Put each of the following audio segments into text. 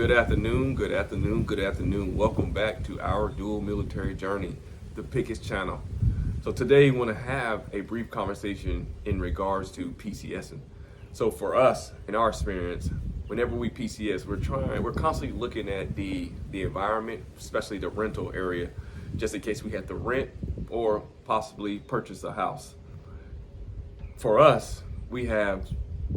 Good afternoon, good afternoon, good afternoon. Welcome back to our dual military journey, the PCS channel. So today we want to have a brief conversation in regards to PCSing. So for us, in our experience, whenever we PCS, we're constantly looking at the environment, especially the rental area, just in case we have to rent or possibly purchase a house. For us, we have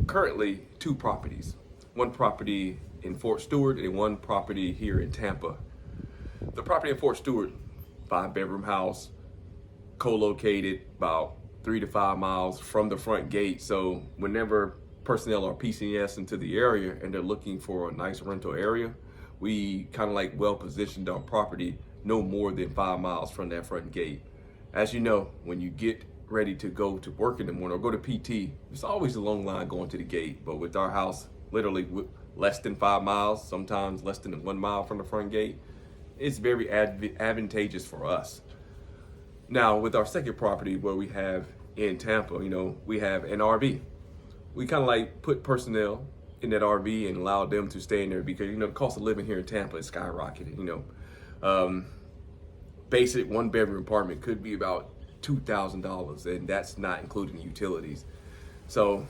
currently two properties. One property in Fort Stewart and one property here in Tampa. The property in Fort Stewart, 5-bedroom house, co-located about 3 to 5 miles from the front gate. So whenever personnel are PCS into the area and they're looking for a nice rental area, we kind of like well positioned our property no more than 5 miles from that front gate. As you know, when you get ready to go to work in the morning or go to PT, it's always a long line going to the gate. But with our house, literally less than 5 miles, sometimes less than 1 mile from the front gate, it's very advantageous for us. Now, with our second property where we have in Tampa, we have an RV. We kind of like put personnel in that RV and allow them to stay in there because, the cost of living here in Tampa is skyrocketed. Basic 1-bedroom apartment could be about $2,000, and that's not including utilities. So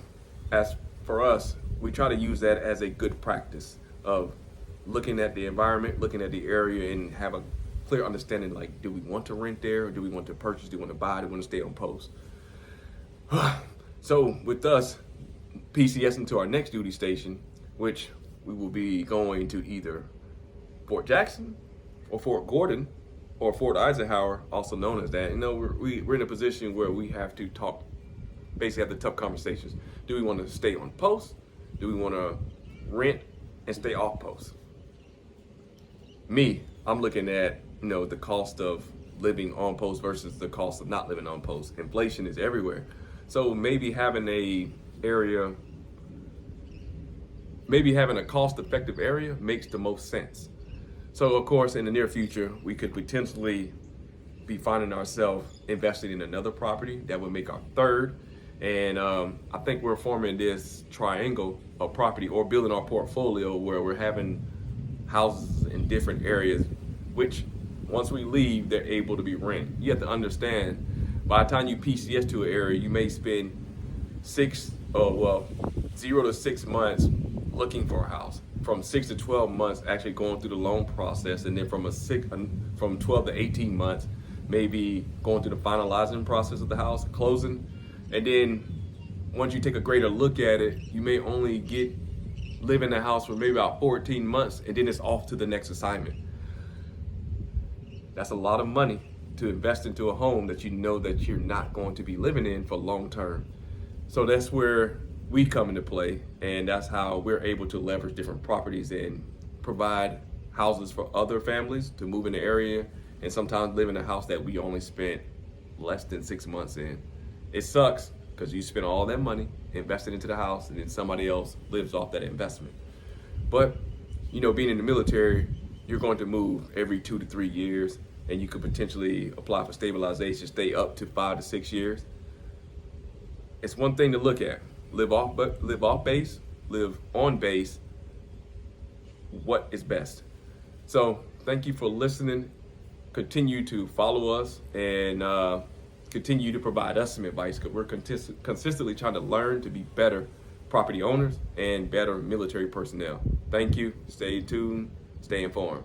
as for us, we try to use that as a good practice of looking at the environment, looking at the area, and have a clear understanding, like, do we want to rent there, or do we want to purchase, do we want to buy, do we want to stay on post? So with us PCSing to our next duty station, which we will be going to either Fort Jackson or Fort Gordon or Fort Eisenhower, also known as that. We're in a position where we have to talk, basically have the tough conversations. Do we want to stay on post? Do we want to rent and stay off post? I'm looking at, the cost of living on post versus the cost of not living on post. Inflation is everywhere. So maybe having a cost-effective area makes the most sense. So of course, in the near future, we could potentially be finding ourselves investing in another property that would make our third. And I think we're forming this triangle of property or building our portfolio where we're having houses in different areas, which once we leave, they're able to be rented. You have to understand, by the time you PCS to an area, you may spend 0 to 6 months looking for a house. From 6 to 12 months actually going through the loan process, and then from 12 to 18 months maybe going through the finalizing process of the house, closing. And then once you take a greater look at it, you may only live in the house for maybe about 14 months, and then it's off to the next assignment. That's a lot of money to invest into a home that that you're not going to be living in for long term. So that's where we come into play, and that's how we're able to leverage different properties and provide houses for other families to move in the area, and sometimes live in a house that we only spent less than 6 months in. It sucks because you spend all that money invested into the house, and then somebody else lives off that investment. But being in the military, you're going to move every 2 to 3 years, and you could potentially apply for stabilization, stay up to 5 to 6 years. It's one thing to look at. Live off base, live on base. What is best? So thank you for listening. Continue to follow us and continue to provide us some advice, because we're consistently trying to learn to be better property owners and better military personnel. Thank you. Stay tuned. Stay informed.